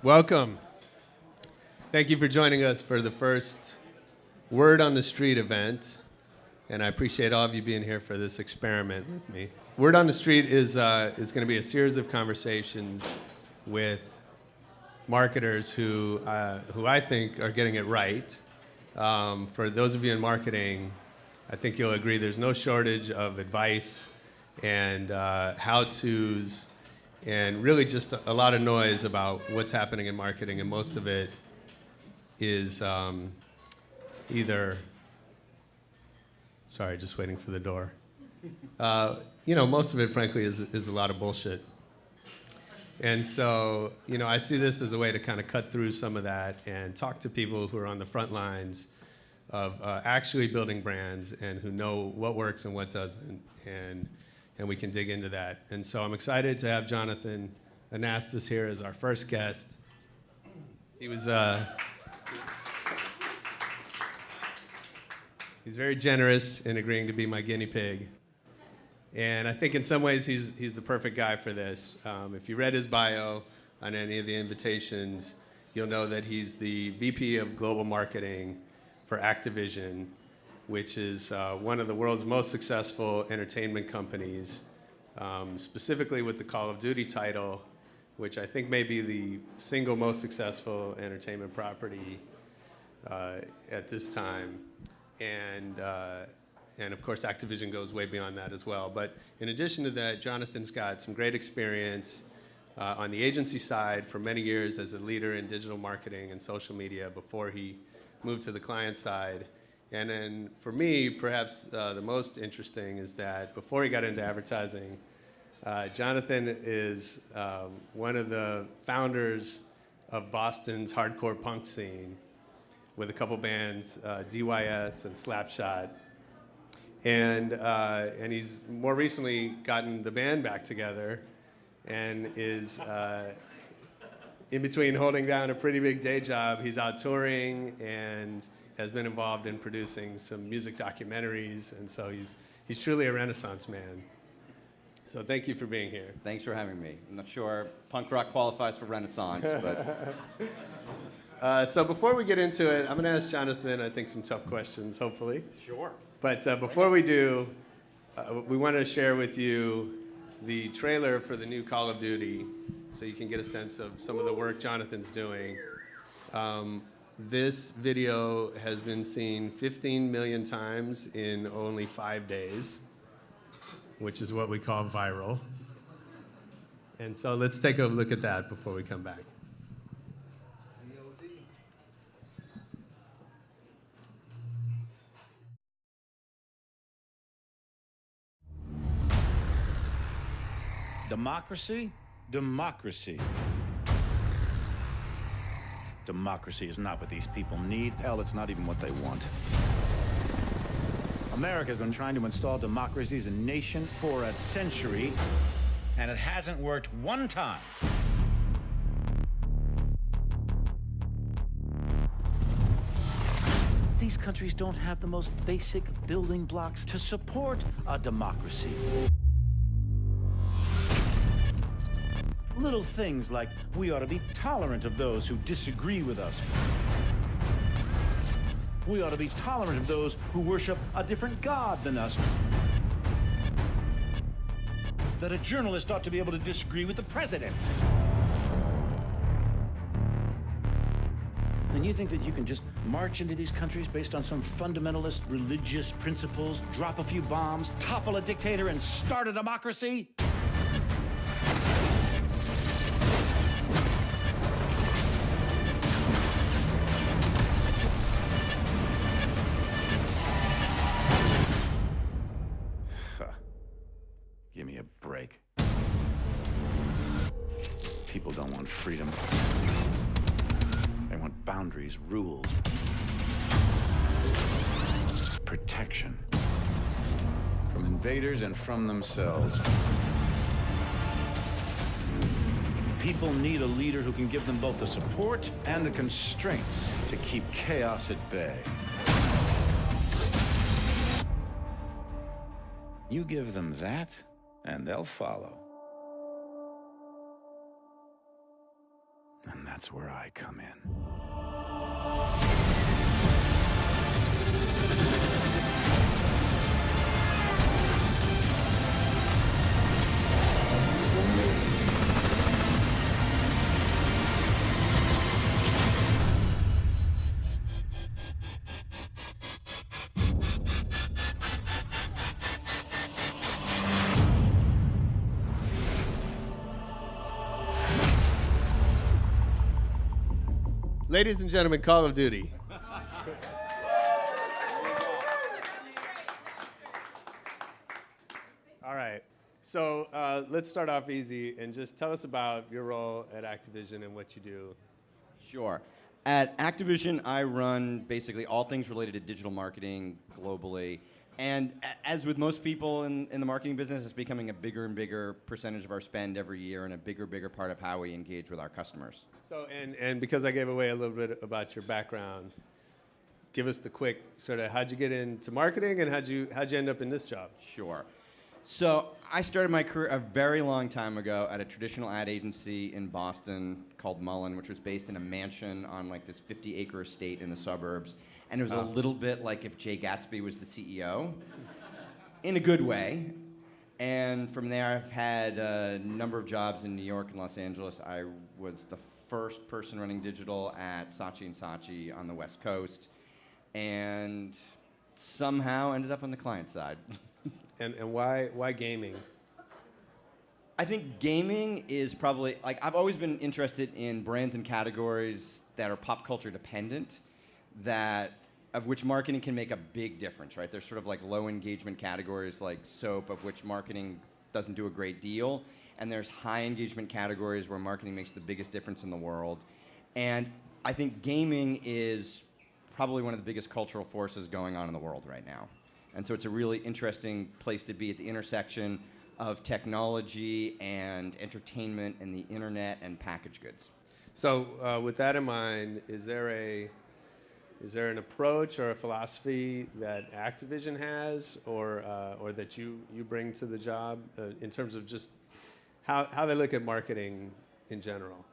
Welcome. Thank you for joining us for the first Word on the Street event, and I appreciate all of you being here for this experiment with me. Word on the Street is going to be a series of conversations with marketers who I think are getting it right. For those of you in marketing, I think you'll agree there's no shortage of advice and how-tos and really just a lot of noise about what's happening in marketing, and most of it is either, sorry, just waiting for the door. Most of it, frankly, is a lot of bullshit. And so, I see this as a way to kind of cut through some of that and talk to people who are on the front lines of actually building brands and who know what works and what doesn't, and we can dig into that. And so I'm excited to have Jonathan Anastas here as our first guest. He was he's very generous in agreeing to be my guinea pig. And I think in some ways he's the perfect guy for this. If you read his bio on any of the invitations, you'll know that he's the VP of Global Marketing for Activision, which is one of the world's most successful entertainment companies, specifically with the Call of Duty title, which I think may be the single most successful entertainment property at this time. And of course, Activision goes way beyond that as well. But in addition to that, Jonathan's got some great experience on the agency side for many years as a leader in digital marketing and social media before he moved to the client side. And then for me, perhaps the most interesting is that before he got into advertising, Jonathan is one of the founders of Boston's hardcore punk scene with a couple bands, DYS and Slapshot. And he's more recently gotten the band back together and is in between holding down a pretty big day job. He's out touring and has been involved in producing some music documentaries, and so he's truly a Renaissance man. So thank you for being here. Thanks for having me. I'm not sure punk rock qualifies for Renaissance, but... So before we get into it, I'm going to ask Jonathan, I think, some tough questions, hopefully. Sure. But before we do, we want to share with you the trailer for the new Call of Duty, so you can get a sense of some of the work Jonathan's doing. This video has been seen 15 million times in only 5 days, which is what we call viral. And so let's take a look at that before we come back. Democracy? Democracy. Democracy is not what these people need. Hell, it's not even what they want. America's been trying to install democracies in nations for a century, and it hasn't worked one time. These countries don't have the most basic building blocks to support a democracy. Little things like we ought to be tolerant of those who disagree with us. We ought to be tolerant of those who worship a different god than us. That a journalist ought to be able to disagree with the president. And you think that you can just march into these countries based on some fundamentalist religious principles, drop a few bombs, topple a dictator, and start a democracy? Give me a break. People don't want freedom. They want boundaries, rules, protection from invaders and from themselves. People need a leader who can give them both the support and the constraints to keep chaos at bay. You give them that, and they'll follow. And that's where I come in. Ladies and gentlemen, Call of Duty. All right. So let's start off easy and just tell us about your role at Activision and what you do. Sure. At Activision, I run basically all things related to digital marketing globally. And as with most people in the marketing business, it's becoming a bigger and bigger percentage of our spend every year and a bigger part of how we engage with our customers. So, and because I gave away a little bit about your background, give us the quick sort of how'd you get into marketing and how'd you end up in this job? Sure. So I started my career a very long time ago at a traditional ad agency in Boston called Mullen, which was based in a mansion on like this 50-acre estate in the suburbs. And it was a little bit like if Jay Gatsby was the CEO, in a good way. And from there, I've had a number of jobs in New York and Los Angeles. I was the first person running digital at Saatchi and Saatchi on the West Coast, and somehow ended up on the client side. And why gaming? I think gaming is probably, like, I've always been interested in brands and categories that are pop culture dependent, of which marketing can make a big difference, right? There's sort of like low engagement categories like soap, of which marketing doesn't do a great deal. And there's high engagement categories where marketing makes the biggest difference in the world. And I think gaming is probably one of the biggest cultural forces going on in the world right now. And so it's a really interesting place to be at the intersection of technology and entertainment and the internet and packaged goods. So with that in mind, is there an approach or a philosophy that Activision has or that you bring to the job in terms of just how they look at marketing in general?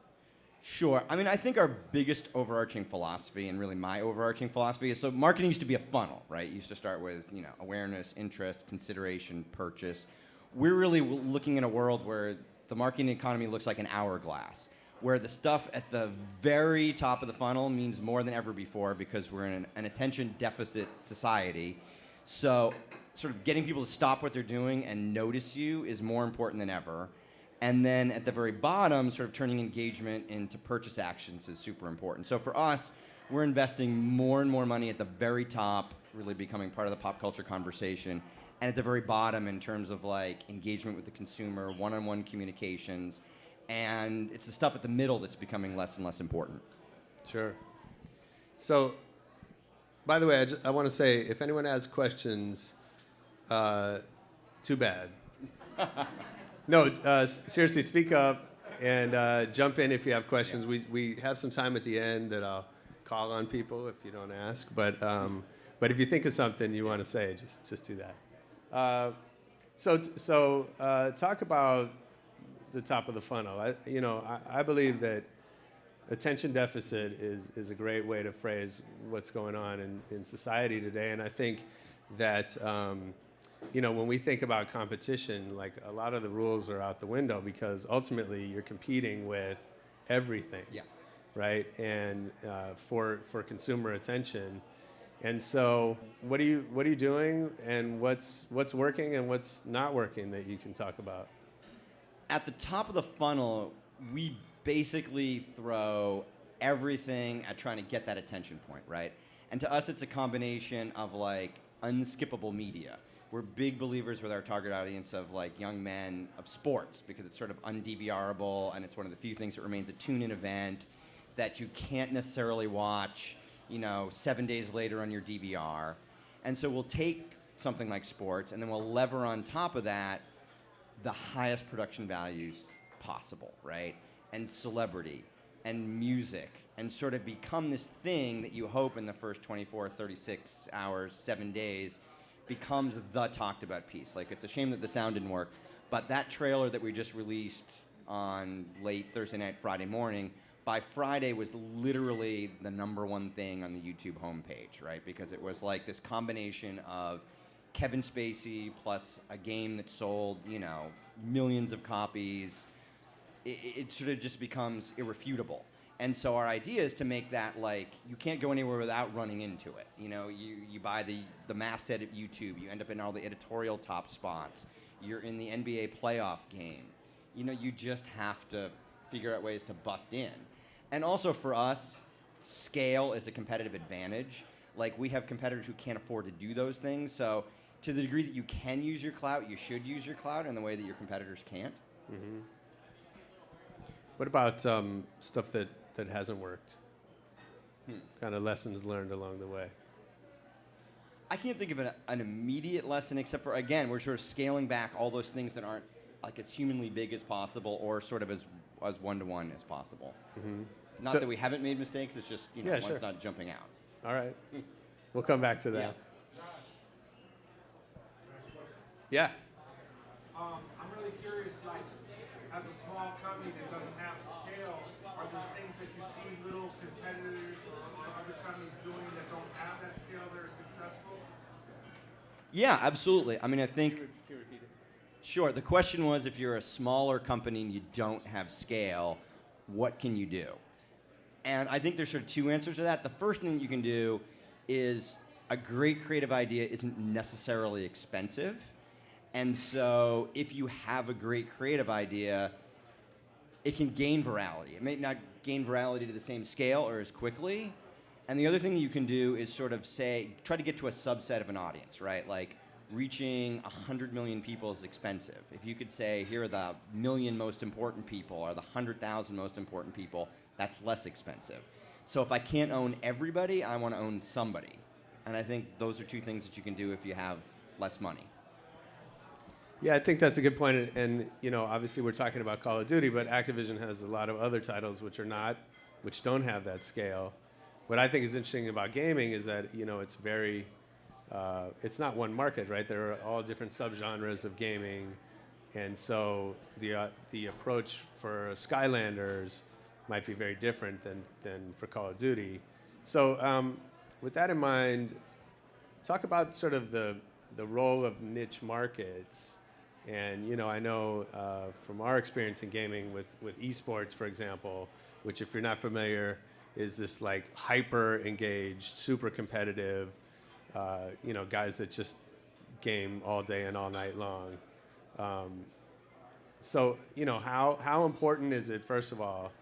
Sure. I mean, I think our biggest overarching philosophy, and really my overarching philosophy, is so marketing used to be a funnel, right? You used to start with, awareness, interest, consideration, purchase. We're really looking in a world where the marketing economy looks like an hourglass, where the stuff at the very top of the funnel means more than ever before because we're in an attention deficit society. So sort of getting people to stop what they're doing and notice you is more important than ever. And then at the very bottom, sort of turning engagement into purchase actions is super important. So for us, we're investing more and more money at the very top, really becoming part of the pop culture conversation, and at the very bottom in terms of like engagement with the consumer, one-on-one communications, and it's the stuff at the middle that's becoming less and less important. Sure. So, by the way, I want to say, if anyone has questions, too bad. No, seriously, speak up and jump in if you have questions. Yeah. We have some time at the end that I'll call on people if you don't ask. But if you think of something you want to say, just do that. So talk about the top of the funnel. I believe that attention deficit is a great way to phrase what's going on in society today. And I think that when we think about competition, like a lot of the rules are out the window because ultimately you're competing with everything, Yes. right? And for consumer attention. And so, what are you doing, and what's working and what's not working that you can talk about? At the top of the funnel, we basically throw everything at trying to get that attention point, right? And to us, it's a combination of like unskippable media. We're big believers with our target audience of like young men of sports because it's sort of undVRable and it's one of the few things that remains a tune-in event that you can't necessarily watch, 7 days later on your DVR. And so we'll take something like sports and then we'll lever on top of that the highest production values possible, right? And celebrity and music and sort of become this thing that you hope in the first 24, 36 hours, 7 days becomes the talked about piece. Like, it's a shame that the sound didn't work, but that trailer that we just released on late Thursday night, Friday morning, by Friday was literally the #1 thing on the YouTube homepage, right? Because it was like this combination of Kevin Spacey plus a game that sold, millions of copies. It sort of just becomes irrefutable. And so our idea is to make that like, you can't go anywhere without running into it. You buy the masthead at YouTube, you end up in all the editorial top spots. You're in the NBA playoff game. You just have to figure out ways to bust in. And also for us, scale is a competitive advantage. Like, we have competitors who can't afford to do those things. So to the degree that you can use your clout, you should use your clout in the way that your competitors can't. Mm-hmm. What about stuff that hasn't worked? Kind of lessons learned along the way. I can't think of an immediate lesson, except for, again, we're sort of scaling back all those things that aren't like as humanly big as possible, or sort of as one-to-one as possible. Mm-hmm. Not that we haven't made mistakes, it's just, one's sure. not jumping out. All right. We'll come back to that. Yeah. I'm really curious, like, as a small company that doesn't have scale, are there things that you see little competitors or other companies doing that don't have that scale that are successful? Yeah, absolutely. I mean, I think... Can you repeat it? Sure. The question was, if you're a smaller company and you don't have scale, what can you do? And I think there's sort of two answers to that. The first thing you can do is, a great creative idea isn't necessarily expensive. And so if you have a great creative idea, it can gain virality. It may not gain virality to the same scale or as quickly. And the other thing you can do is sort of try to get to a subset of an audience, right? Like, reaching 100 million people is expensive. If you could say, here are the 1 million most important people, or the 100,000 most important people, that's less expensive. So if I can't own everybody, I want to own somebody. And I think those are two things that you can do if you have less money. Yeah, I think that's a good point. And obviously we're talking about Call of Duty, but Activision has a lot of other titles which don't have that scale. What I think is interesting about gaming is that it's very, it's not one market, right? There are all different subgenres of gaming, and so the approach for Skylanders might be very different than for Call of Duty. So with that in mind, talk about sort of the role of niche markets. And I know from our experience in gaming with esports, for example, which, if you're not familiar, is this like hyper engaged, super competitive, guys that just game all day and all night long. So how important is it, first of all,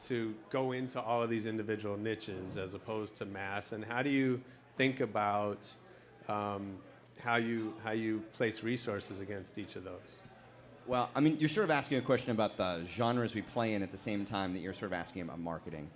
to go into all of these individual niches as opposed to mass, and how do you think about how you place resources against each of those? Well, I mean, you're sort of asking a question about the genres we play in at the same time that you're sort of asking about marketing.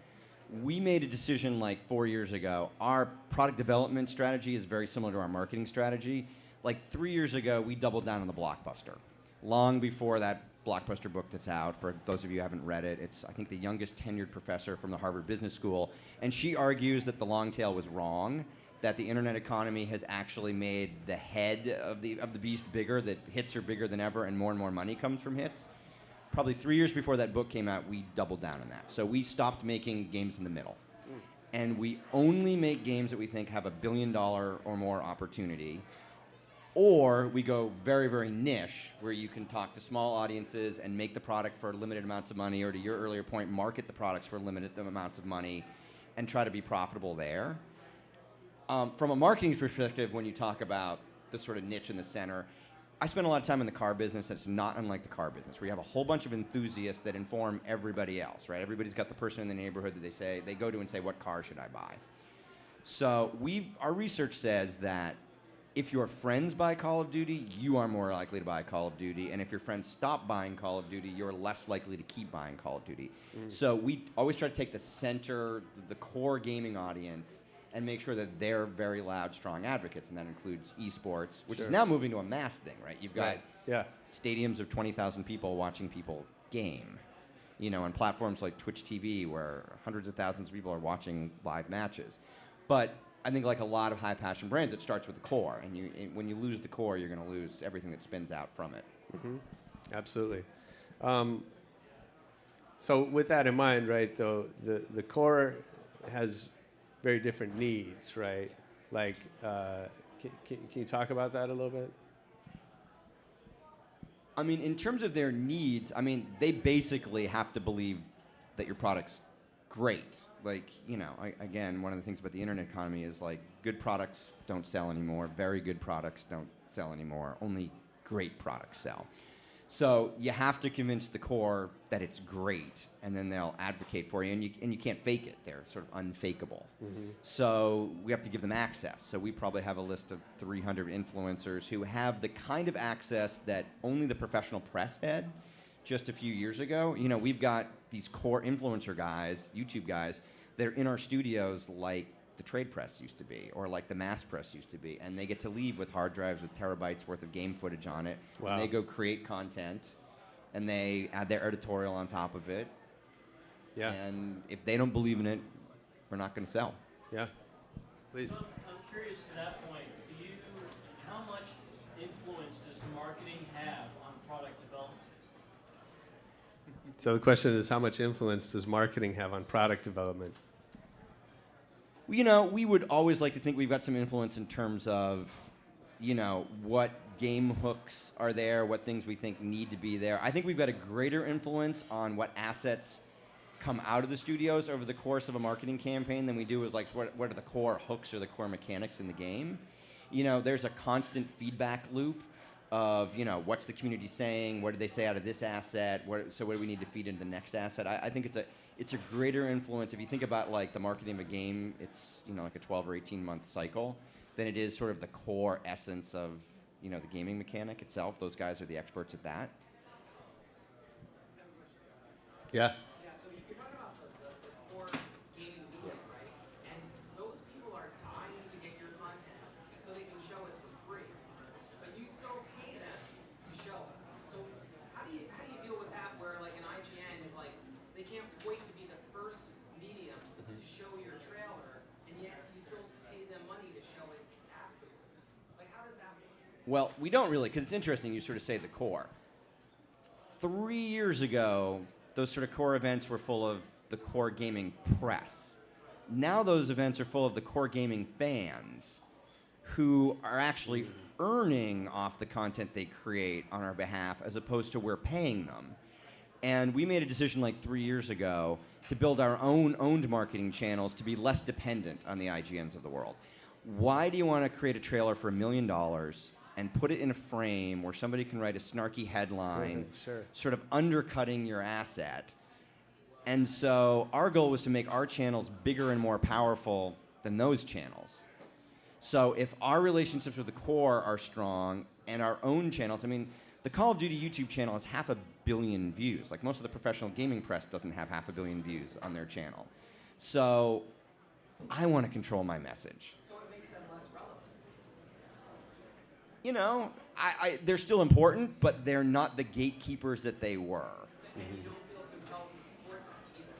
We made a decision like 4 years ago. Our product development strategy is very similar to our marketing strategy. Like 3 years ago, we doubled down on the blockbuster. Long before that blockbuster book that's out, for those of you who haven't read it, it's, I think, the youngest tenured professor from the Harvard Business School, and she argues that the long tail was wrong, that the internet economy has actually made the head of the beast bigger, that hits are bigger than ever and more money comes from hits. Probably 3 years before that book came out, we doubled down on that. So we stopped making games in the middle. And we only make games that we think have $1 billion or more opportunity. Or we go very, very niche, where you can talk to small audiences and make the product for limited amounts of money, or to your earlier point, market the products for limited amounts of money and try to be profitable there. From a marketing perspective, when you talk about the sort of niche in the center, I spend a lot of time in the car business that's not unlike the car business, where you have a whole bunch of enthusiasts that inform everybody else, right? Everybody's got the person in the neighborhood that they go to and say, what car should I buy? So our research says that if your friends buy Call of Duty, you are more likely to buy Call of Duty. And if your friends stop buying Call of Duty, you're less likely to keep buying Call of Duty. So we always try to take the center, the core gaming audience, and make sure that they're very loud, strong advocates. And that includes esports, which is now moving to a mass thing, right? You've got stadiums of 20,000 people watching people game. On platforms like Twitch TV, where hundreds of thousands of people are watching live matches. But I think, like a lot of high-passion brands, it starts with the core. And when you lose the core, you're going to lose everything that spins out from it. Mm-hmm. Absolutely. So with that in mind, right, though, the core has very different needs, right? Like, can you talk about that a little bit? I mean, in terms of their needs, I mean, they basically have to believe that your product's great. Like, you know, again, one of the things about the internet economy is like good products don't sell anymore. Very good products don't sell anymore. Only great products sell. So you have to convince the core that it's great, and then they'll advocate for you, and you can't fake it. They're sort of unfakeable. Mm-hmm. So we have to give them access. So we probably have a list of 300 influencers who have the kind of access that only the professional press had just a few years ago. You know, we've got these core influencer guys, YouTube guys, that are in our studios like the trade press used to be, or like the mass press used to be, and they get to leave with hard drives with terabytes worth of game footage on it. Wow. And they go create content, and they add their editorial on top of it. Yeah. And if they don't believe in it, we're not going to sell. Yeah. Please. So I'm curious to that point. How much influence does marketing have on product development? So the question is, how much influence does marketing have on product development? You know, we would always like to think we've got some influence in terms of, you know, what game hooks are there, what things we think need to be there. I think we've got a greater influence on what assets come out of the studios over the course of a marketing campaign than we do with, like, what are the core hooks or the core mechanics in the game. You know, there's a constant feedback loop of, you know, what's the community saying, what did they say out of this asset, so what do we need to feed into the next asset. I think it's a greater influence. If you think about like the marketing of a game, it's, you know, like a 12 or 18 month cycle, than it is sort of the core essence of, you know, the gaming mechanic itself. Those guys are the experts at that. Yeah. Yeah, so you're talking about the core gaming media, right? And those people are dying to get your content so they can show it for free. But you still pay them to show it. So how do you deal with that where like an IGN is like, they can't wait to be the first medium to show your trailer, and yet you still pay them money to show it afterwards? Like, how does that work? Well, we don't really, because it's interesting you sort of say the core. 3 years ago, those sort of core events were full of the core gaming press. Now those events are full of the core gaming fans who are actually earning off the content they create on our behalf as opposed to we're paying them. And we made a decision like 3 years ago to build our own owned marketing channels to be less dependent on the IGNs of the world. Why do you want to create a trailer for $1 million and put it in a frame where somebody can write a snarky headline, Sure. sort of undercutting your asset? And so our goal was to make our channels bigger and more powerful than those channels. So if our relationships with the core are strong and our own channels, I mean, the Call of Duty YouTube channel has 500 million views. Like most of the professional gaming press doesn't have 500 million views on their channel. So I want to control my message. So it makes them less relevant. You know, they're still important, but they're not the gatekeepers that they were. And you don't feel compelled to support that either.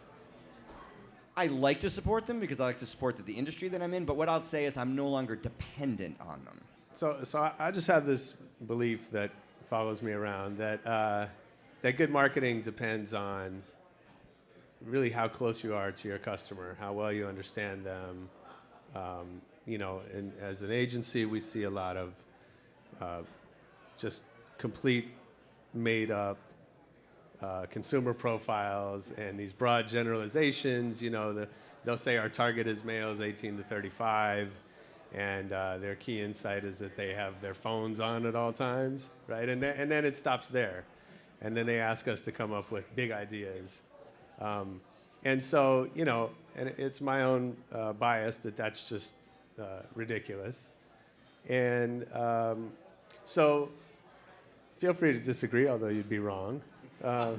I like to support them because I like to support the industry that I'm in, but what I'll say is I'm no longer dependent on them. So I just have this belief that follows me around that that good marketing depends on really how close you are to your customer, how well you understand them. You know, and as an agency, we see a lot of just complete made-up consumer profiles and these broad generalizations. You know, they'll say our target is males 18 to 35, and their key insight is that they have their phones on at all times, right? And then it stops there. And then they ask us to come up with big ideas. And so, you know, and it's my own bias that that's just ridiculous. And so feel free to disagree, although you'd be wrong. But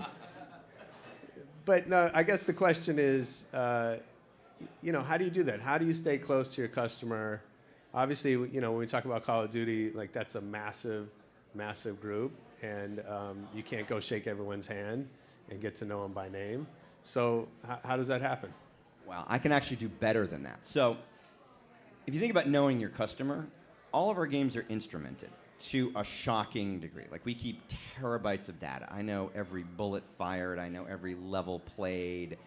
no, I guess the question is, you know, how do you do that? How do you stay close to your customer? Obviously, you know, when we talk about Call of Duty, like that's a massive, massive group, and you can't go shake everyone's hand and get to know them by name. So how does that happen? Well, I can actually do better than that. So if you think about knowing your customer, all of our games are instrumented. to a shocking degree. Like, we keep terabytes of data. I know every bullet fired. I know every level played.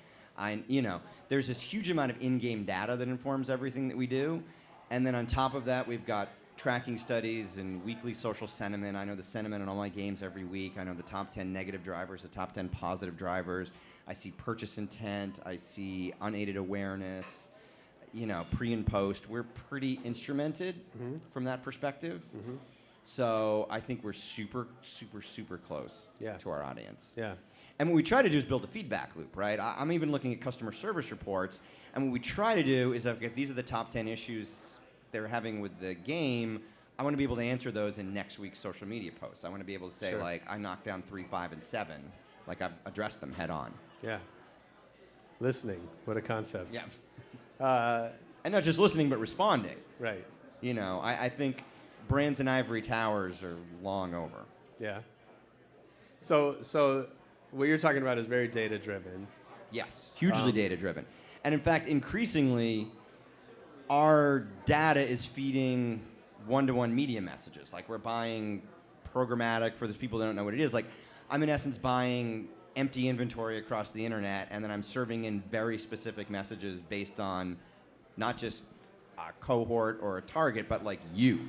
There's this huge amount of in-game data that informs everything that we do. And then on top of that, we've got tracking studies and weekly social sentiment. I know the sentiment in all my games every week. I know the top 10 negative drivers, the top 10 positive drivers. I see purchase intent. I see unaided awareness, pre and post. We're pretty instrumented from that perspective. So I think we're super, super, super close to our audience. Yeah. And what we try to do is build a feedback loop, right? I'm even looking at customer service reports, and what we try to do is, if these are the top 10 issues they're having with the game, I want to be able to answer those in next week's social media posts. I want to be able to say, like, I knocked down 3, 5, and 7. Like, I've addressed them head on. Yeah. Listening. What a concept. Yeah. And not just listening, but responding. Right. I think brands in ivory towers are long over. Yeah. So what you're talking about is very data-driven. Yes, hugely data-driven. And in fact, increasingly, our data is feeding one-to-one media messages. Like, we're buying programmatic for those people that don't know what it is. Like, I'm in essence buying empty inventory across the internet, and then I'm serving in very specific messages based on not just a cohort or a target, but like you.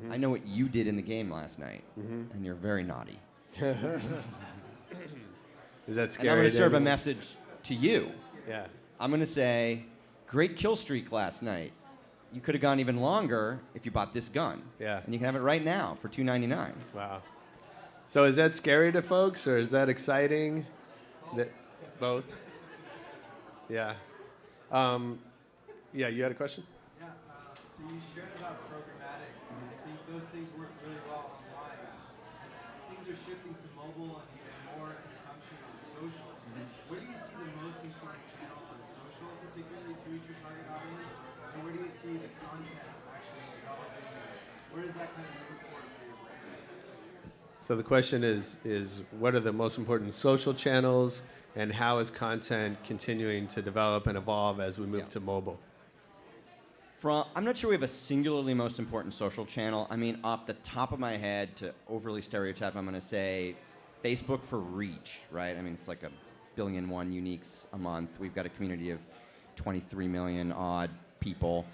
I know what you did in the game last night, and you're very naughty. Is that scary? And I'm going to serve a message to you. Yeah. I'm going to say, great kill streak last night. You could have gone even longer if you bought this gun. Yeah. And you can have it right now for $2.99. Wow. So is that scary to folks, or is that exciting? Both? Yeah. Yeah, you had a question? Yeah, so you shared about programmatic, and I think those things work really well online. As things are shifting to mobile and even more consumption on social, where do you see the most important channels on social, particularly to reach your target audience? And where do you see the content actually developing? Where does that kind of move forward for your brand? So the question is what are the most important social channels, and how is content continuing to develop and evolve as we move to mobile? I'm not sure we have a singularly most important social channel. I mean, off the top of my head, to overly stereotype, I'm going to say Facebook for reach, right? I mean, it's like 1 billion uniques a month. We've got a community of 23 million odd people.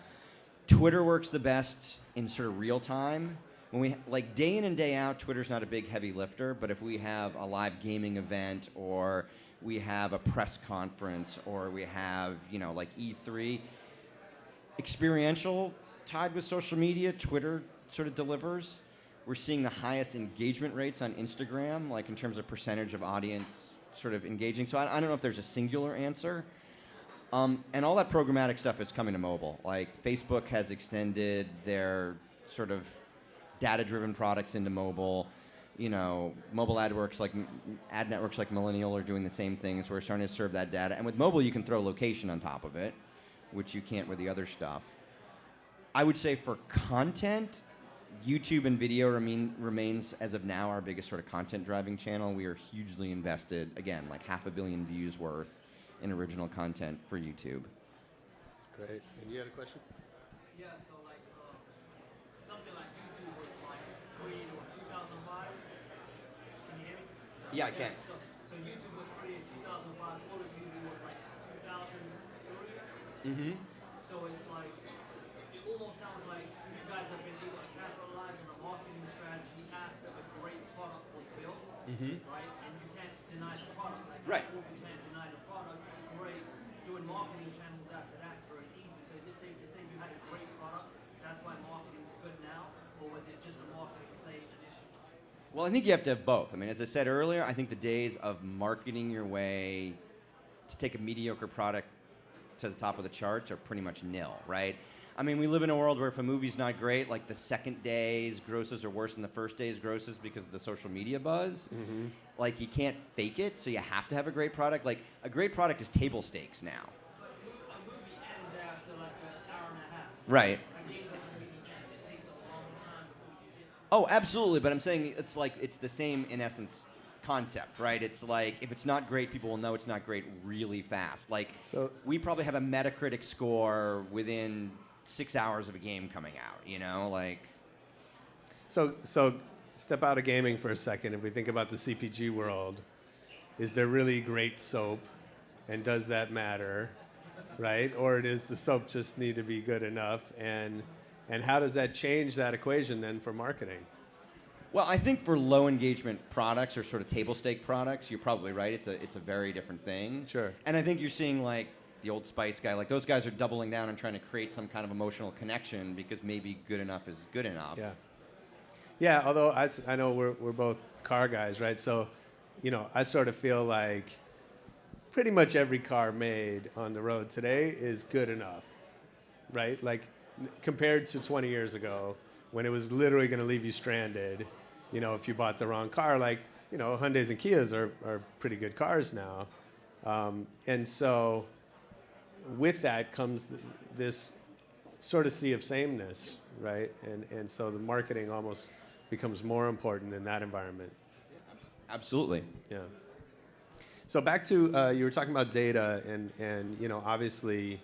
Twitter works the best in sort of real time. When we, like, day in and day out, Twitter's not a big heavy lifter, but if we have a live gaming event, or we have a press conference, or we have, like E3, experiential tied with social media, Twitter sort of delivers. We're seeing the highest engagement rates on Instagram, like in terms of percentage of audience sort of engaging. So I don't know if there's a singular answer. And all that programmatic stuff is coming to mobile. Like, Facebook has extended their sort of data-driven products into mobile. Mobile ad networks like Millennial are doing the same thing. So we're starting to serve that data. And with mobile, you can throw location on top of it, which you can't with the other stuff. I would say for content, YouTube and video remains, as of now, our biggest sort of content-driving channel. We are hugely invested, again, like 500 million views worth in original content for YouTube. Great. And you had a question? Yeah, so like something like YouTube was like created in 2005. Can you hear me? Yeah, I can. So YouTube was created in 2005. Call of Duty was like 2003. Mm-hmm. So it's like, it almost sounds like you guys have been able to capitalize on a marketing strategy after a great product was built, right? And you can't deny the product. Like, Right. You can't deny the product. It's great. Doing marketing channels after that's very easy. So is it safe to say you had a great product, that's why marketing is good now? Or was it just a marketing play initially? Well, I think you have to have both. I mean, as I said earlier, I think the days of marketing your way to take a mediocre product to the top of the charts are pretty much nil, right? I mean, we live in a world where if a movie's not great, like the second day's grosses are worse than the first day's grosses because of the social media buzz. Like, you can't fake it, so you have to have a great product. Like, a great product is table stakes now. But a movie ends after like an hour and a half. Right. A game doesn't really end. It takes a long time before you get to. Oh, absolutely, but I'm saying it's the same, in essence, concept, right? It's like, if it's not great, people will know it's not great really fast. Like, So- we probably have a Metacritic score within 6 hours of a game coming out, like... So step out of gaming for a second. If we think about the CPG world, is there really great soap, and does that matter, right? Or does the soap just need to be good enough? And how does that change that equation then for marketing? Well, I think for low engagement products or sort of table stake products, you're probably right. It's a very different thing. Sure. And I think you're seeing like the Old Spice guy, like those guys are doubling down and trying to create some kind of emotional connection because maybe good enough is good enough. Yeah. Yeah, although I know we're both car guys, right? So, you know, I sort of feel like pretty much every car made on the road today is good enough, right? Like compared to 20 years ago when it was literally going to leave you stranded, you know, if you bought the wrong car, like, you know, Hyundais and Kias are pretty good cars now. And so with that comes this sort of sea of sameness, right? And so the marketing almost becomes more important in that environment. Absolutely. Yeah. So back to, you were talking about data and you know, obviously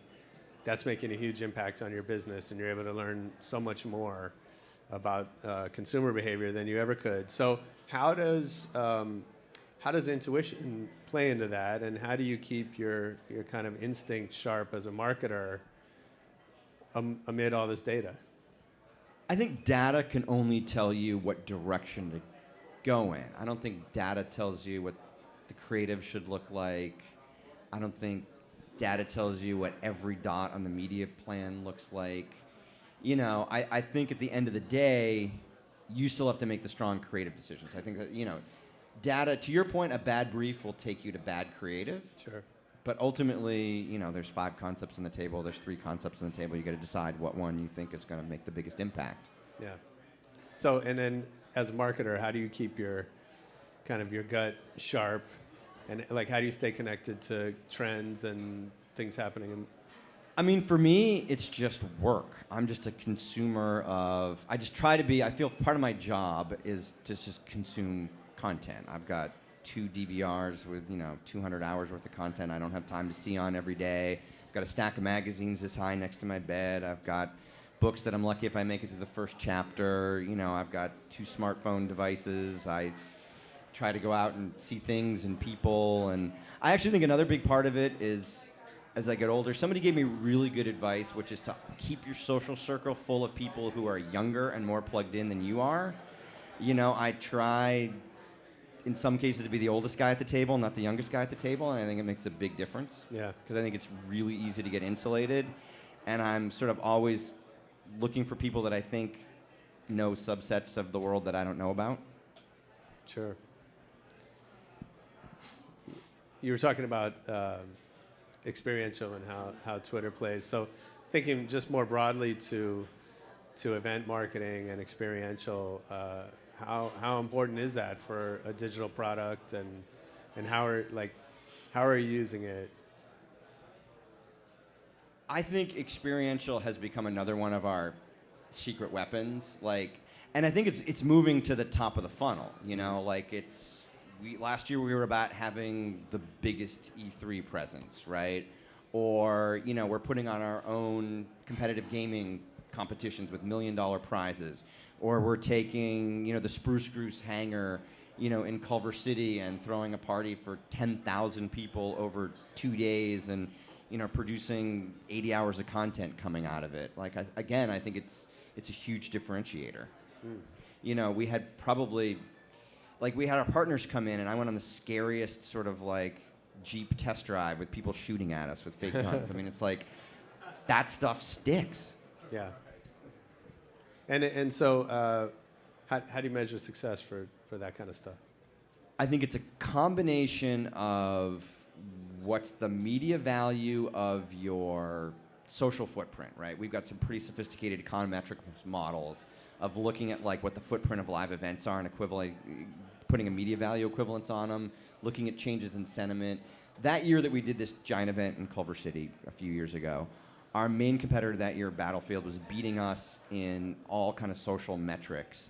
that's making a huge impact on your business and you're able to learn so much more about consumer behavior than you ever could. So how does intuition play into that, and how do you keep your kind of instinct sharp as a marketer amid all this data? I think data can only tell you what direction to go in. I don't think data tells you what the creative should look like. I don't think data tells you what every dot on the media plan looks like. You know, I think at the end of the day, you still have to make the strong creative decisions. I think that, you know, data, to your point, a bad brief will take you to bad creative. Sure. But ultimately, you know, there's 5 concepts on the table, there's 3 concepts on the table. You got to decide what one you think is going to make the biggest impact. Yeah. So, and then as a marketer, how do you keep your kind of your gut sharp, and like how do you stay connected to trends and things happening? I mean, for me, it's just work. I'm just a consumer of, I just try to be, I feel part of my job is to just consume content. I've got 2 DVRs with, you know, 200 hours worth of content I don't have time to see on every day. I've got a stack of magazines this high next to my bed. I've got books that I'm lucky if I make it through the first chapter. You know, I've got 2 smartphone devices. I try to go out and see things and people. And I actually think another big part of it is, as I get older, somebody gave me really good advice, which is to keep your social circle full of people who are younger and more plugged in than you are. You know, I try in some cases to be the oldest guy at the table, not the youngest guy at the table, and I think it makes a big difference. Yeah. Because I think it's really easy to get insulated, and I'm sort of always looking for people that I think know subsets of the world that I don't know about. Sure. You were talking about experiential and how Twitter plays. So thinking just more broadly to event marketing and experiential, how important is that for a digital product, and how are you using it? I think experiential has become another one of our secret weapons. And I think it's moving to the top of the funnel. You know, like last year we were about having the biggest E3 presence, right? Or, you know, we're putting on our own competitive gaming competitions with $1 million prizes. Or we're taking, you know, the Spruce Goose hangar, you know, in Culver City and throwing a party for 10,000 people over 2 days and, you know, producing 80 hours of content coming out of it. Like, again, I think it's a huge differentiator. Mm. You know, we had our partners come in, and I went on the scariest sort of like Jeep test drive with people shooting at us with fake guns. I mean, it's like, that stuff sticks. Yeah. And so how do you measure success for that kind of stuff? I think it's a combination of what's the media value of your social footprint, right? We've got some pretty sophisticated econometric models of looking at like what the footprint of live events are and putting a media value equivalence on them, looking at changes in sentiment. That year that we did this giant event in Culver City a few years ago, our main competitor that year, Battlefield, was beating us in all kind of social metrics.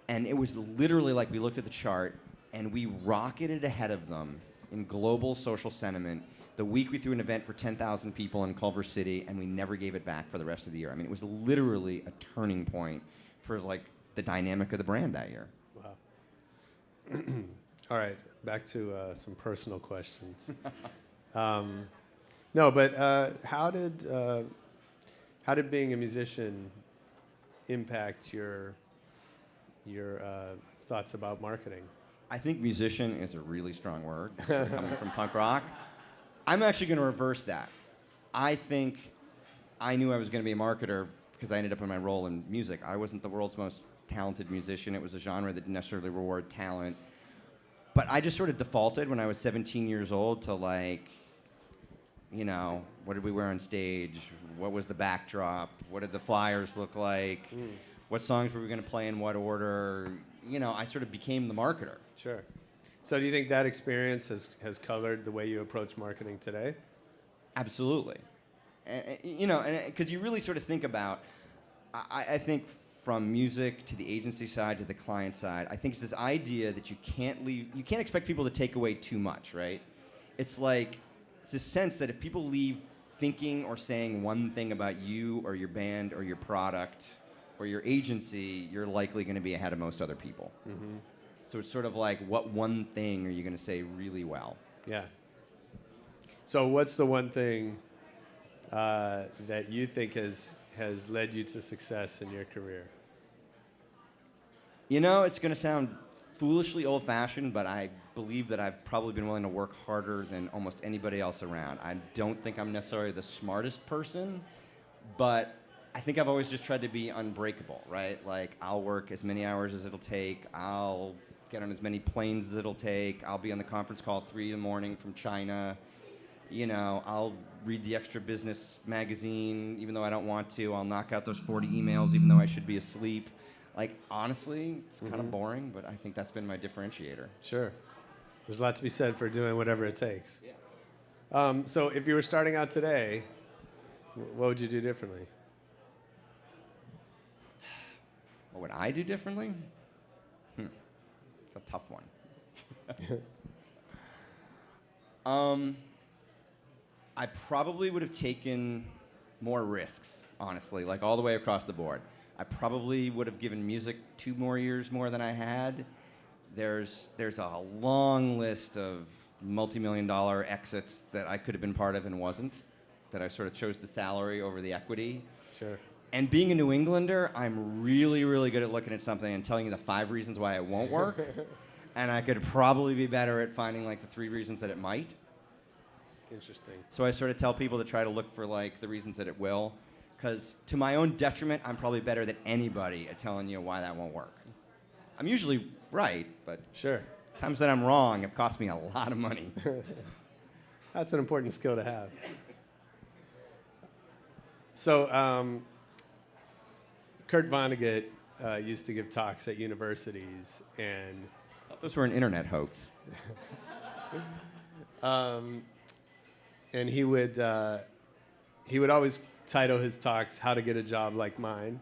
And it was literally like we looked at the chart and we rocketed ahead of them in global social sentiment the week we threw an event for 10,000 people in Culver City, and we never gave it back for the rest of the year. I mean, it was literally a turning point for like the the dynamic of the brand that year. Wow. All right, back to some personal questions. No, but how did being a musician impact your thoughts about marketing? I think musician is a really strong word coming from punk rock. I'm actually going to reverse that. I think I knew I was going to be a marketer because I ended up in my role in music. I wasn't the world's most talented musician. It was a genre that didn't necessarily reward talent. But I just sort of defaulted when I was 17 years old to like, you know, what did we wear on stage? What was the backdrop? What did the flyers look like? What songs were we going to play in what order? You know, I sort of became the marketer. Sure. So do you think that experience has colored the way you approach marketing today? Absolutely. You know, because you really sort of think about, I think from music to the agency side to the client side, I think it's this idea that you can't expect people to take away too much, right? It's like, it's this sense that if people leave thinking or saying one thing about you or your band or your product or your agency, you're likely going to be ahead of most other people. Mm-hmm. So it's sort of like, what one thing are you going to say really well? Yeah. So what's the one thing that you think has led you to success in your career? You know, it's going to sound foolishly old-fashioned, but I believe that I've probably been willing to work harder than almost anybody else around. I don't think I'm necessarily the smartest person, but I think I've always just tried to be unbreakable, right? Like, I'll work as many hours as it'll take. I'll get on as many planes as it'll take. I'll be on the conference call at 3 in the morning from China. You know, I'll read the extra business magazine even though I don't want to. I'll knock out those 40 emails even though I should be asleep. Like, honestly, it's kind of boring, but I think that's been my differentiator. Sure. There's a lot to be said for doing whatever it takes. Yeah. So if you were starting out today, what would you do differently? What would I do differently? It's a tough one. I probably would have taken more risks, honestly, like all the way across the board. I probably would have given music 2 more years more than I had. There's a long list of multi-million-dollar exits that I could have been part of and wasn't, that I sort of chose the salary over the equity. Sure. And being a New Englander, I'm really, really good at looking at something and telling you the 5 reasons why it won't work. And I could probably be better at finding like the 3 reasons that it might. Interesting. So I sort of tell people to try to look for like the reasons that it will. Because to my own detriment, I'm probably better than anybody at telling you why that won't work. I'm usually right, but sure. Times that I'm wrong have cost me a lot of money. That's an important skill to have. So, Kurt Vonnegut used to give talks at universities, and I thought those were an internet hoax. and he would always title his talks "How to Get a Job Like Mine."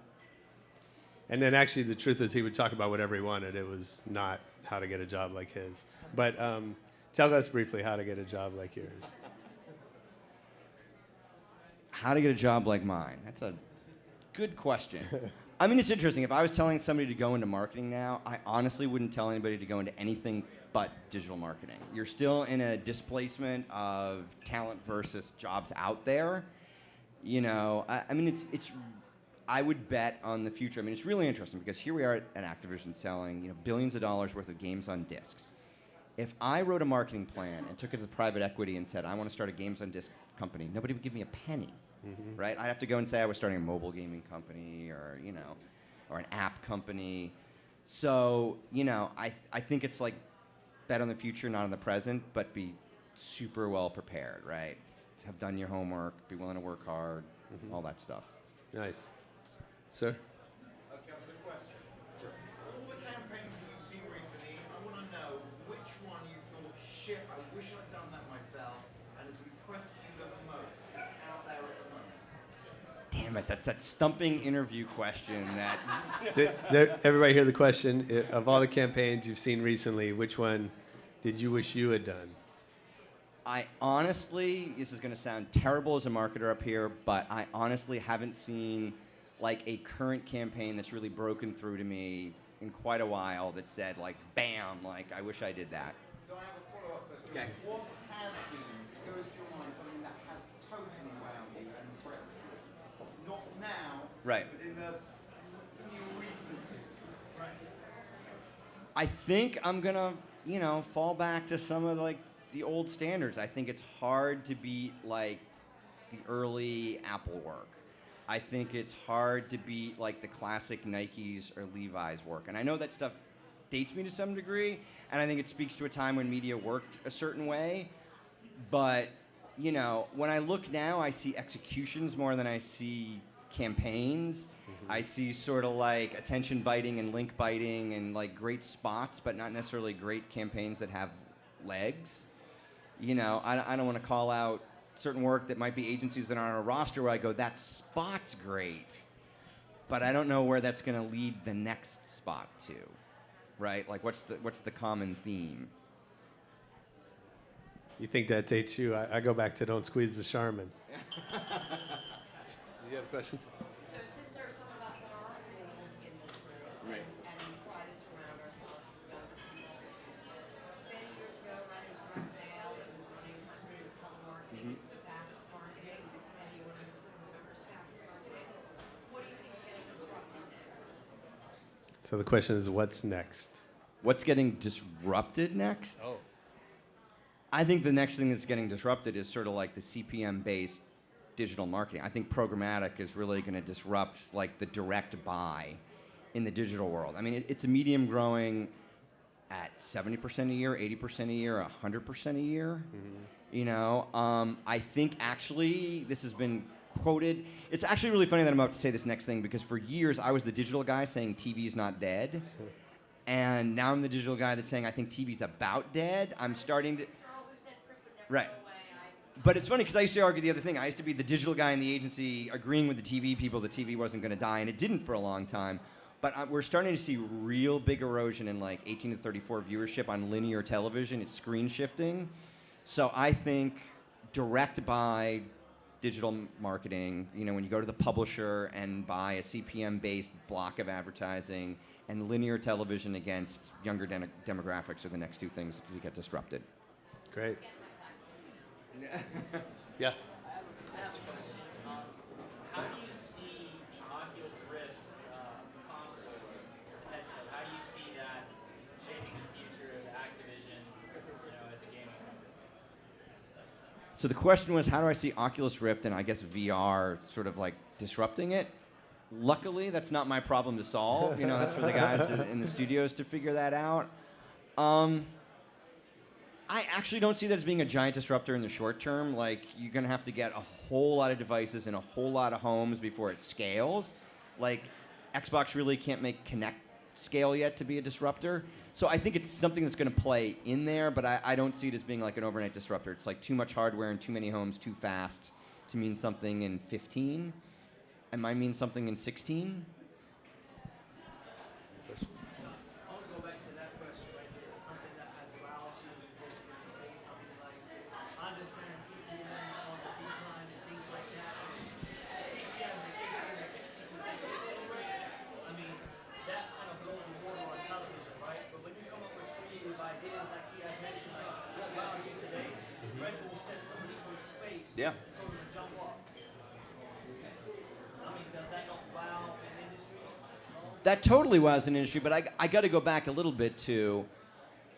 And then actually the truth is he would talk about whatever he wanted. It was not how to get a job like his. But tell us briefly how to get a job like yours. How to get a job like mine? That's a good question. I mean, it's interesting. If I was telling somebody to go into marketing now, I honestly wouldn't tell anybody to go into anything but digital marketing. You're still in a displacement of talent versus jobs out there. You know, I mean, it's. I would bet on the future. I mean, it's really interesting because here we are at Activision selling, you know, billions of dollars worth of games on discs. If I wrote a marketing plan and took it to the private equity and said, I want to start a games on disc company, nobody would give me a penny, right? I'd have to go and say I was starting a mobile gaming company or, you know, or an app company. So, you know, I think it's like bet on the future, not on the present, but be super well prepared, right? Have done your homework, be willing to work hard, all that stuff. Nice. Sir? Okay, I've got a question. Sure. All the campaigns that you've seen recently, I want to know which one you thought, shit, I wish I'd done that myself, and it's impressed you the most. It's out there at the moment. Damn it, that's that stumping interview question that... Did everybody hear the question? Of all the campaigns you've seen recently, which one did you wish you had done? I honestly, this is going to sound terrible as a marketer up here, but I honestly haven't seen like a current campaign that's really broken through to me in quite a while that said like, bam, like I wish I did that. So I have a follow-up question. Okay. What has been, goes to your mind, something that has totally wowed you and impressed you? Not now, Right. but in your recent history. I think I'm gonna, fall back to some of like the old standards. I think it's hard to beat like the early Apple work. I think it's hard to beat like the classic Nikes or Levi's work. And I know that stuff dates me to some degree, and I think it speaks to a time when media worked a certain way. But, when I look now, I see executions more than I see campaigns. I see sort of like attention biting and link biting and like great spots, but not necessarily great campaigns that have legs. I don't want to call out certain work that might be agencies that are on a roster where I go, that spot's great, but I don't know where that's going to lead the next spot to, right? Like, what's the common theme? You think that dates you? I go back to don't squeeze the Charmin. Do you have a question? So since there are some of us that are old in this room, Right. and we try to surround ourselves with younger people, many years ago, when it was direct mail, it was running hungry, it was telemarketing, it was fax marketing, anyone in this room remembers fax marketing. What do you think is getting disrupted next? So the question is, what's next? What's getting disrupted next? Oh. I think the next thing that's getting disrupted is sort of like the CPM-based digital marketing. I think programmatic is really going to disrupt like the direct buy in the digital world. I mean, it's a medium growing at 70% a year, 80% a year, 100% a year. I think actually this has been quoted. It's actually really funny that I'm about to say this next thing, because for years I was the digital guy saying TV's not dead. And now I'm the digital guy that's saying I think TV's about dead. I'm starting to... Right. But it's funny because I used to argue the other thing. I used to be the digital guy in the agency agreeing with the TV people that TV wasn't going to die, and it didn't for a long time. But we're starting to see real big erosion in like 18 to 34 viewership on linear television. It's screen shifting. So I think direct buy digital marketing, when you go to the publisher and buy a CPM-based block of advertising, and linear television against younger demographics are the next two things that get disrupted. Great. Yeah. I have a question. How do you see the Oculus Rift console headset? How do you see that shaping the future of Activision, as a gaming company? So the question was, how do I see Oculus Rift and I guess VR sort of like disrupting it? Luckily, that's not my problem to solve. That's for the guys in the studios to figure that out. I actually don't see that as being a giant disruptor in the short term. Like, you're going to have to get a whole lot of devices in a whole lot of homes before it scales. Like, Xbox really can't make Kinect scale yet to be a disruptor. So I think it's something that's going to play in there, but I don't see it as being like an overnight disruptor. It's like too much hardware in too many homes too fast to mean something in 15. It might mean something in 16. I want to go back to that question right there. Something that has wowed you in digital space. Something like, I understand CPMs on the decline and things like that. CPMs are kicking in the 60% rate. I mean, that kind of blows the water on television, right? But when you come up with creative ideas like he has mentioned, like what wowed you today, Red Bull sent somebody from space Yeah. and told him to jump off. I mean, does that not wow an industry? That totally was an industry, but I got to go back a little bit to,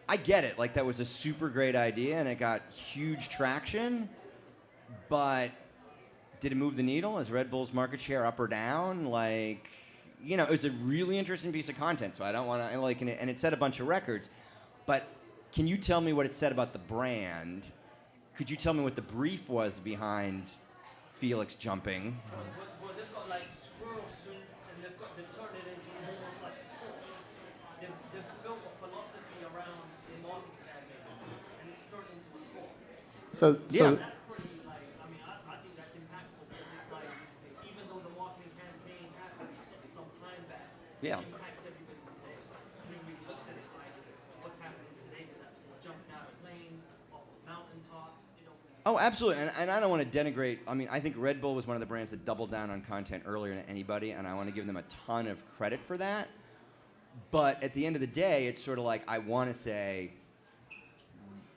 I get it, like that was a super great idea and it got huge traction, but did it move the needle? Is Red Bull's market share up or down? Like, it was a really interesting piece of content, so I don't want to, and it set a bunch of records, but can you tell me what it said about the brand? Could you tell me what the brief was behind Felix jumping? Well, they've got like squirrel suits and they've turned it into almost like sport. They've built a philosophy around the marketing campaign and it's turned into a sport. So Yeah. That's pretty like, I think that's impactful because it's like, even though the marketing campaign happened some time back, Yeah. it impacts everybody today. Everybody looks at it like, what's happening today with that sport? Jumping out of planes, off of mountaintops, Oh, absolutely. And I don't want to denigrate. I mean, I think Red Bull was one of the brands that doubled down on content earlier than anybody, and I want to give them a ton of credit for that. But at the end of the day, it's sort of like I want to say,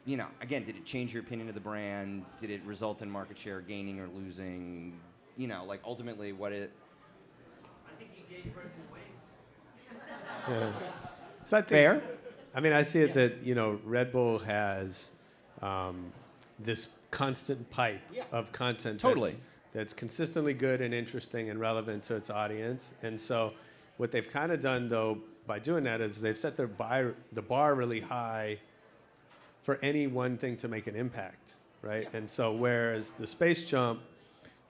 you know, again, did it change your opinion of the brand? Did it result in market share gaining or losing? You know, like ultimately what it... I think you gave Red Bull Yeah. So I think, Fair? I mean, I see it that, you know, Red Bull has this constant pipe of content Totally. that's consistently good and interesting and relevant to its audience. And so what they've kind of done, though, by doing that is they've set the bar really high for any one thing to make an impact, right? And so whereas the Space Jump,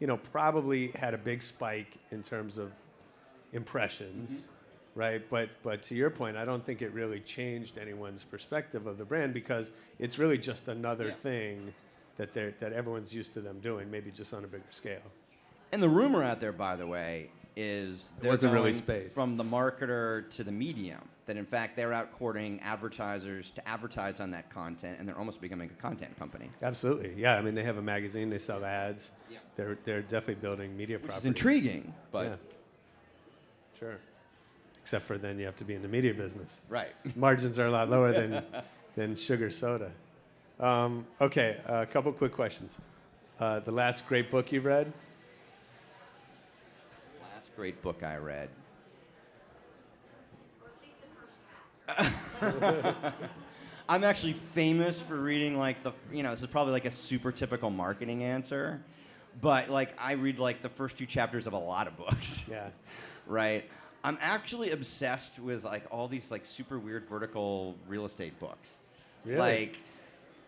you know, probably had a big spike in terms of impressions, right? But to your point, I don't think it really changed anyone's perspective of the brand because it's really just another thing that everyone's used to them doing, maybe just on a bigger scale. And the rumor out there, by the way, is they're wasn't really going space. from the marketer to the medium. That in fact they're out courting advertisers to advertise on that content, and they're almost becoming a content company. Absolutely, yeah. I mean, they have a magazine, they sell ads. Yeah. They're definitely building media Which properties. is intriguing, but Yeah. Sure. Except for then you have to be in the media business. right. Margins are a lot lower than sugar soda. Okay, a couple quick questions. The last great book you've read? Last great book I read. I'm actually famous for reading like this is probably like a super typical marketing answer, but like I read like the first 2 chapters of a lot of books. Yeah. Right? I'm actually obsessed with like all these like super weird vertical real estate books. Really? Like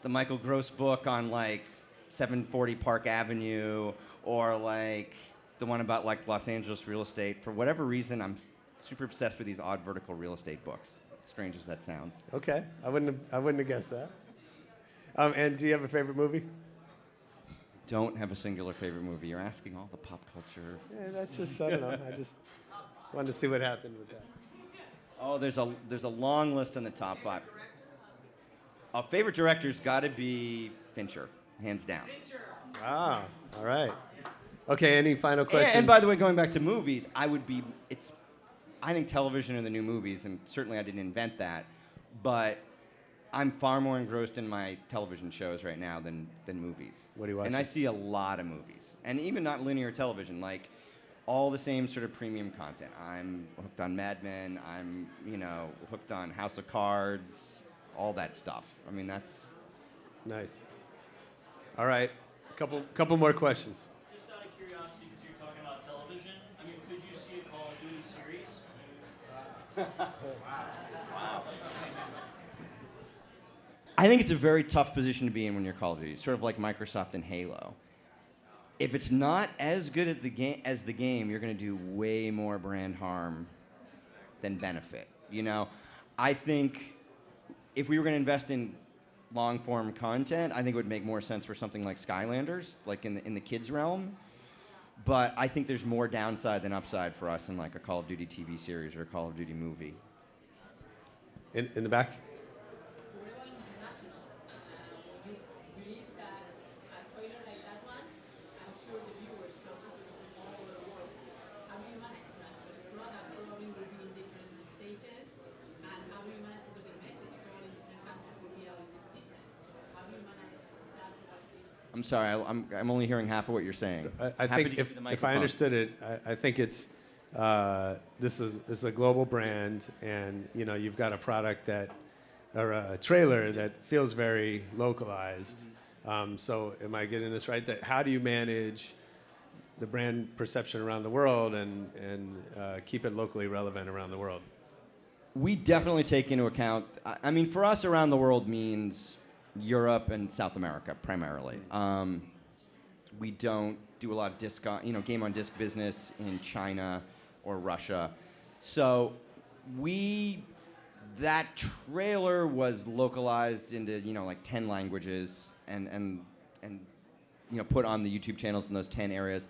the Michael Gross book on like 740 Park Avenue, or like the one about like Los Angeles real estate. For whatever reason, I'm super obsessed with these odd vertical real estate books. Strange as that sounds. Okay, I wouldn't have guessed that. And do you have a favorite movie? Don't have a singular favorite movie. You're asking all the pop culture. Yeah, that's just, I don't know. I just wanted to see what happened with that. Oh, there's a long list on the top 5. A favorite director's got to be Fincher, hands down. Ah, all right. Okay, any final questions? And by the way, going back to movies, I think television are the new movies, and certainly I didn't invent that, but I'm far more engrossed in my television shows right now than movies. What do you watch? And I see a lot of movies, and even not linear television, like all the same sort of premium content. I'm hooked on Mad Men. I'm, hooked on House of Cards, all that stuff. I mean, that's Nice. All right, couple more questions. Just out of curiosity, because you're talking about television, I mean, could you see a Call of Duty series? Wow. I think it's a very tough position to be in when you're Call of Duty. It's sort of like Microsoft and Halo. If it's not as good at as the game, you're going to do way more brand harm than benefit. I think if we were going to invest in long-form content, I think it would make more sense for something like Skylanders, like in the kids' realm. But I think there's more downside than upside for us in like a Call of Duty TV series or a Call of Duty movie. In the back? We're going international. You release a trailer like that one, I'm sure the viewers come from all over the world. How do you manage that? Because the product probably will be in different stages, and how do you manage, because the message probably in different countries will be a little bit different. So how do you manage that? I'm sorry, I'm only hearing half of what you're saying. So I Happy think to give you the if I microphone. understood it, I think it's this is a global brand, and you've got a product or a trailer that feels very localized. So am I getting this right? That how do you manage the brand perception around the world and keep it locally relevant around the world? We definitely take into account. I mean, for us, around the world means Europe and South America primarily. We don't do a lot of game on disc business in China or Russia. So that trailer was localized into like 10 languages and put on the YouTube channels in those 10 areas.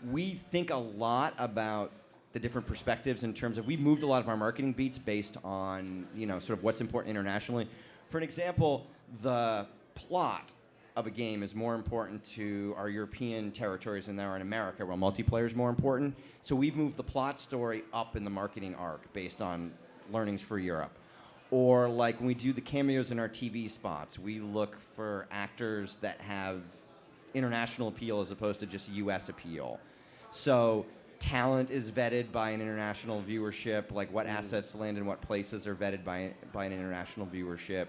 We think a lot about the different perspectives in terms of, we've moved a lot of our marketing beats based on sort of what's important internationally. For an example, the plot of a game is more important to our European territories than they are in America, where multiplayer is more important. So we've moved the plot story up in the marketing arc based on learnings for Europe. Or like when we do the cameos in our TV spots, we look for actors that have international appeal as opposed to just US appeal. So talent is vetted by an international viewership, like what assets land in what places are vetted by an international viewership.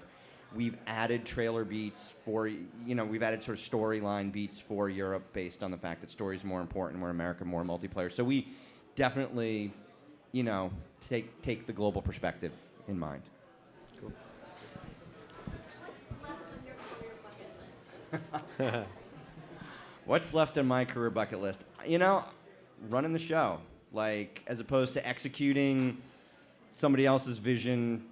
We've added trailer beats for, we've added sort of storyline beats for Europe based on the fact that story is more important, where America more multiplayer. So we definitely, take the global perspective in mind. Cool. What's left on my career bucket list? Running the show, like as opposed to executing somebody else's vision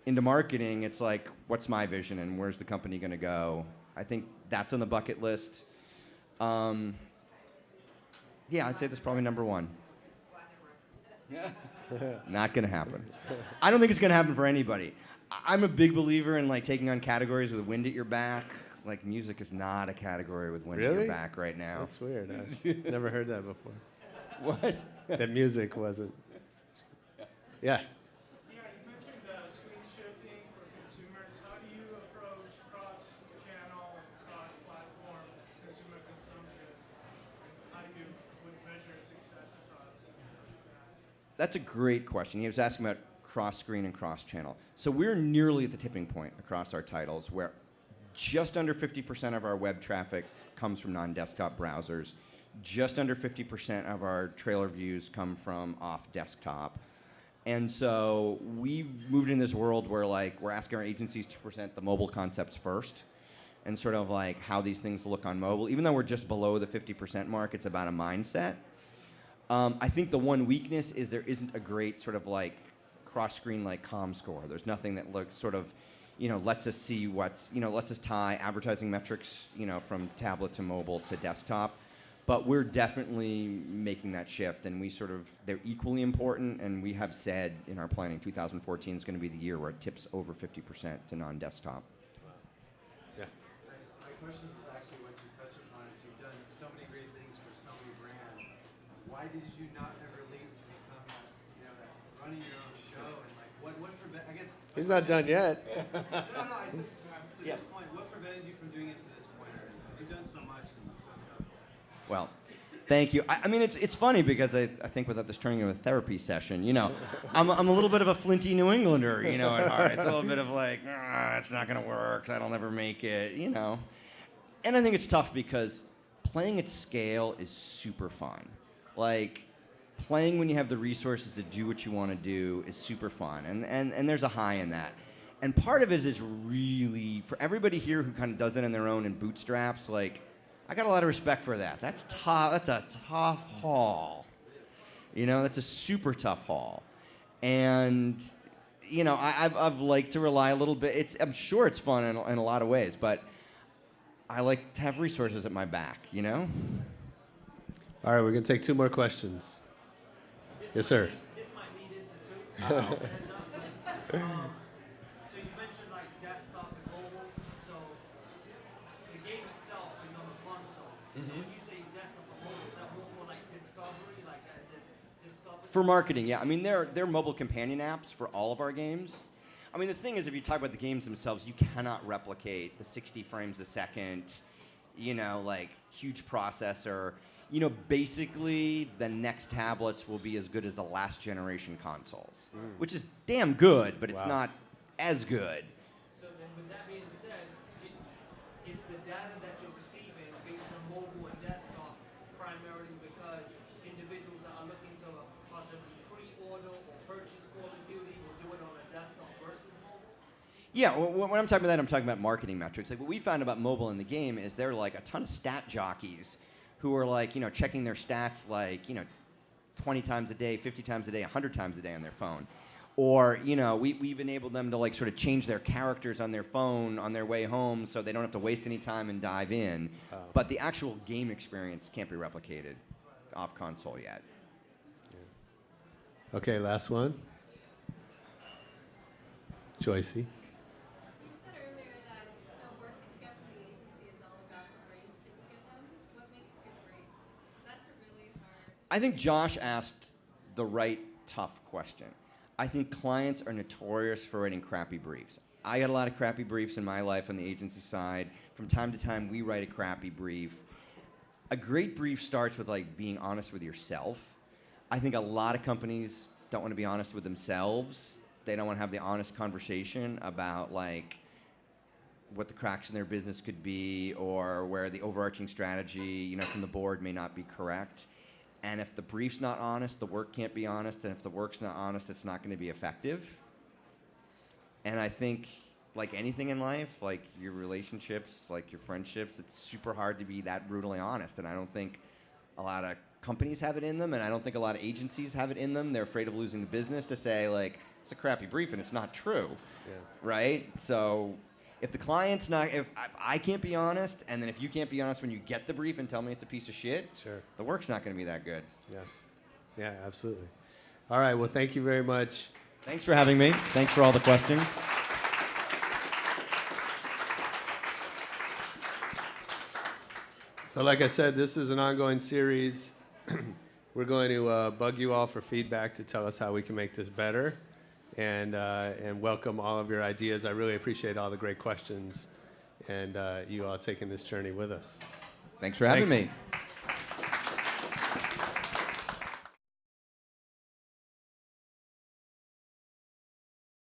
into marketing. It's like, what's my vision and where's the company going to go? I think that's on the bucket list. Yeah, I'd say that's probably number one. Not going to happen. I don't think it's going to happen for anybody. I'm a big believer in like taking on categories with wind at your back. Like music is not a category with wind at your back right now. That's weird. I've never heard that before. What? That music wasn't. Yeah. Yeah, you mentioned screen shifting for consumers. How do you approach cross-channel, cross-platform consumer consumption? How do you measure success across that? That's a great question. He was asking about cross-screen and cross-channel. So we're nearly at the tipping point across our titles where just under 50% of our web traffic comes from non-desktop browsers. Just under 50% of our trailer views come from off desktop. And so we've moved in this world where like we're asking our agencies to present the mobile concepts first and sort of like how these things look on mobile. Even though we're just below the 50% mark, it's about a mindset. I think the one weakness is there isn't a great sort of like cross-screen like ComScore. There's nothing that looks sort of, lets us see what's, lets us tie advertising metrics, from tablet to mobile to desktop. But we're definitely making that shift, and they're equally important, and we have said in our planning 2014 is going to be the year where it tips over 50% to non-desktop. Yeah. My question is actually what you touch upon is you've done so many great things for so many brands. Why did you not ever leave to become that running your own show, and like what prevent, I guess. He's not done yet. No, I said to this point, what prevented you from doing it to this point already? Because you've done so much and so tough. Well, thank you. I mean, it's funny because I think without this turning into a therapy session, I'm a little bit of a flinty New Englander, at heart. It's a little bit of like, it's not going to work. That'll never make it, And I think it's tough because playing at scale is super fun. Like, playing when you have the resources to do what you want to do is super fun. And there's a high in that. And part of it is really, for everybody here who kind of does it on their own in bootstraps, like, I got a lot of respect for that. That's tough. That's a tough haul. That's a super tough haul. And, I've liked to rely a little bit. I'm sure it's fun in a lot of ways, but I like to have resources at my back, All right, we're going to take two more questions. Yes, sir. This might lead into two. So you mentioned like desktop and mobile. So the game itself is on the console. So when you say desktop and mobile, is that more for like discovery? Like is it discovery? For marketing, yeah. I mean, they're mobile companion apps for all of our games. I mean, the thing is, if you talk about the games themselves, you cannot replicate the 60 frames a second, like huge processor. Basically, the next tablets will be as good as the last generation consoles, which is damn good, but it's not as good. So then with that being said, is the data that you're receiving based on mobile and desktop primarily because individuals that are looking to possibly pre-order or purchase Call of Duty will do it on a desktop versus mobile? Yeah, when I'm talking about that, I'm talking about marketing metrics. Like what we found about mobile in the game is there are like a ton of stat jockeys who are like, checking their stats like, 20 times a day, 50 times a day, 100 times a day on their phone. Or, we've enabled them to like sort of change their characters on their phone on their way home so they don't have to waste any time and dive in. But the actual game experience can't be replicated off console yet. Yeah. Okay, last one. Joycey. You said earlier that the work that you get from the agency is all about I think Josh asked the right tough question. I think clients are notorious for writing crappy briefs. I got a lot of crappy briefs in my life on the agency side. From time to time, we write a crappy brief. A great brief starts with like being honest with yourself. I think a lot of companies don't want to be honest with themselves. They don't want to have the honest conversation about like what the cracks in their business could be, or where the overarching strategy, from the board may not be correct. And if the brief's not honest, the work can't be honest. And if the work's not honest, it's not going to be effective. And I think, like anything in life, like your relationships, like your friendships, it's super hard to be that brutally honest. And I don't think a lot of companies have it in them, and I don't think a lot of agencies have it in them. They're afraid of losing the business to say, like, it's a crappy brief and it's not true. Yeah. Right? So if the client's not, if I can't be honest, and then if you can't be honest when you get the brief and tell me it's a piece of shit, Sure. the work's not going to be that good. Yeah. Yeah, absolutely. All right. Well, thank you very much. Thanks for having me. Thanks for all the questions. So like I said, this is an ongoing series. We're going to bug you all for feedback to tell us how we can make this better, and welcome all of your ideas. I really appreciate all the great questions and you all taking this journey with us. Thanks for having Thanks. me.